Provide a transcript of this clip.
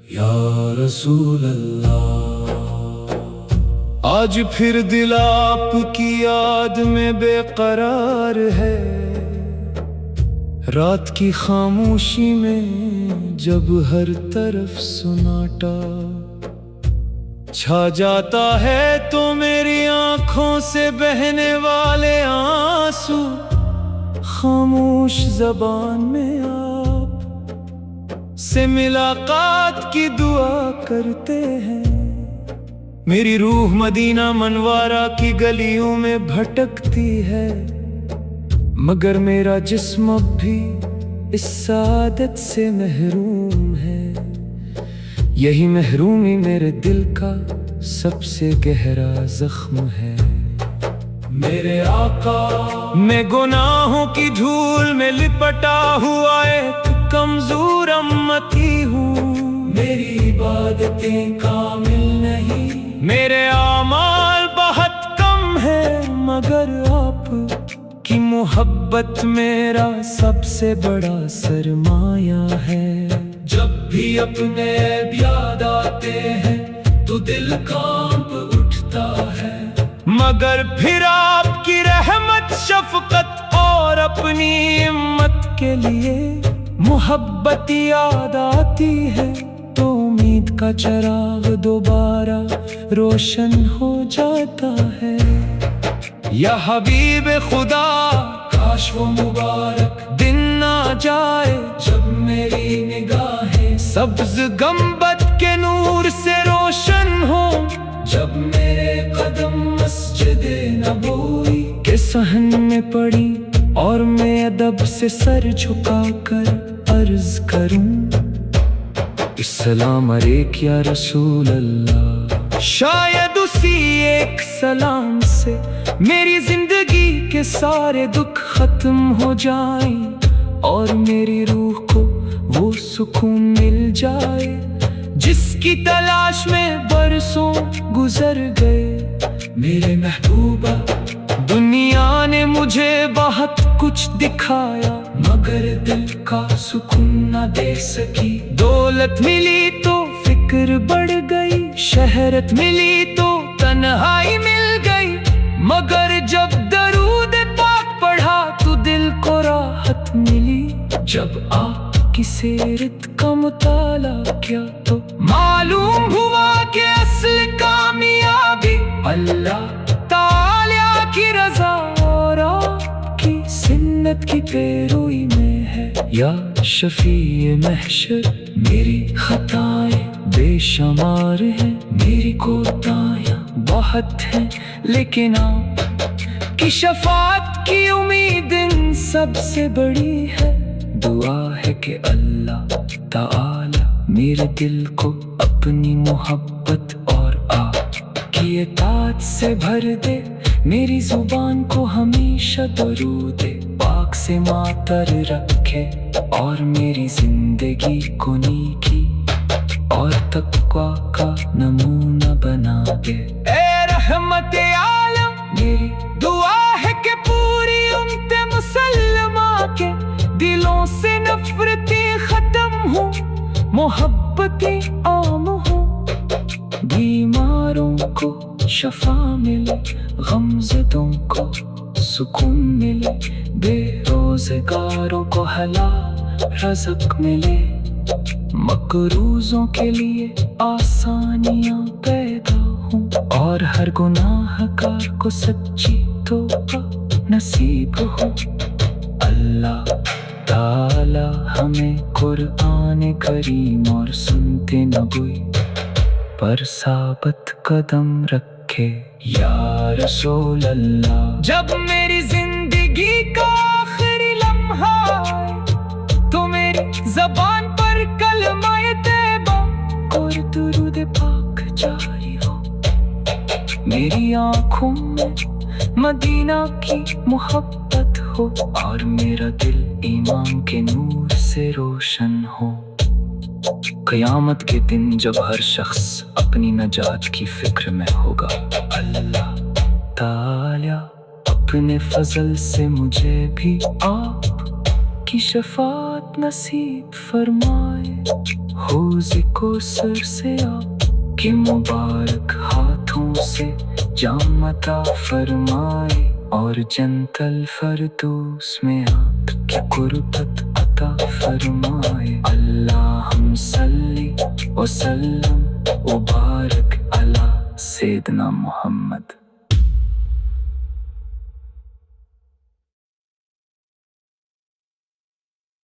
یا رسول اللہ۔ آج پھر دل آپ کی یاد میں بے قرار ہے، رات کی خاموشی میں جب ہر طرف سناٹا چھا جاتا ہے تو میری آنکھوں سے بہنے والے آنسو خاموش زبان میں آپ سے ملاقات کی دعا کرتے ہیں۔ میری روح مدینہ منورہ کی گلیوں میں بھٹکتی ہے، مگر میرا جسم اب بھی اس سعادت سے محروم ہے۔ یہی محرومی میرے دل کا سب سے گہرا زخم ہے۔ میرے آقا میں گناہوں کی دھول میں لپٹا ہوا ایک کمزور امتی ہوں، میری عبادتیں کامل نہیں، میرے اعمال بہت کم ہیں، مگر آپ کی محبت میرا سب سے بڑا سرمایہ ہے۔ جب بھی اپنے عیب یاد آتے ہیں تو دل کانپ اٹھتا ہے، مگر پھر آپ کی رحمت، شفقت اور اپنی ہمت کے لیے محبت یاد آتی ہے تو امید کا چراغ دوبارہ روشن ہو جاتا ہے۔ یا حبیب خدا، کاش وہ مبارک دن آ جائے جب میری نگاہیں سبز گنبد کے نور سے روشن ہو، جب میرے قدم مسجد نبوی کے صحن میں پڑی اور میں ادب سے سر جھکا کر عرض کروں، السلام علیک یا رسول اللہ۔ شاید اسی ایک سلام سے میری زندگی کے سارے دکھ ختم ہو جائیں اور میری روح کو وہ سکون مل جائے جس کی تلاش میں برسوں گزر گئے۔ میرے محبوبہ، دنیا نے مجھے بہت کچھ دکھایا مگر دل کا سکون نہ دے سکی۔ دولت ملی تو فکر بڑھ گئی، شہرت ملی تو تنہائی مل گئی، مگر جب درود پاک پڑھا تو دل کو راحت ملی۔ جب آپ کی سیرت کا مطالعہ کیا تو معلوم ہوا کہ اصل کامیابی اللہ تعالی کی رضا اور آپ کی سنت کی پیروی میں ہے۔ یا شفیع محشر، میری خطائیں بے شمار ہیں، میری کوتاہیاں بہت ہیں، لیکن آپ کی شفاعت کی امید ان سب سے بڑی ہے۔ دعا ہے کہ اللہ تعالی میرے دل کو اپنی محبت اور آپ کی اطاعت سے بھر دے، میری زبان کو ہمیشہ درود پاک سے معطر رکھے اور میری زندگی کو نیکی اور تقویٰ کا نمونہ بنا دے۔ اے رحمت عالم، میری دعا ہے کہ پوری امت مسلمہ کے دلوں سے نفرتیں ختم ہوں، محبتیں عام ہوں، بیماروں کو شفا ملے، غمزدوں کو سکون ملے، بے روزگاروں کو حلال رزق ملے، مقروضوں کے لیے آسانیاں پیدا ہوں اور ہر گناہ گار کو سچی توبہ نصیب ہو۔ اللہ تعالی ہمیں قرآن کریم اور سنت نبوی پر ثابت قدم رکھے یا رسول اللہ۔ جب میری زندگی کا آخری لمحہ آئے تو میری زبان پر کلمہ طیبہ اور درود پاک جاری ہو، میری آنکھوں میں مدینہ کی محبت ہو اور میرا دل ایمان کے نور سے روشن ہو۔ قیامت کے دن جب ہر شخص اپنی نجات کی فکر میں ہوگا، اللہ تعالی اپنے فضل سے مجھے بھی آپ کی شفاعت نصیب فرمائے۔ حوض کوثر سے آپ کے مبارک ہاتھوں سے جام عطا فرمائے، اور جنت الفردوس میں آپ کی قربت عطا فرمائے۔ اللہم صلی وسلم وبارک علی سیدنا محمد۔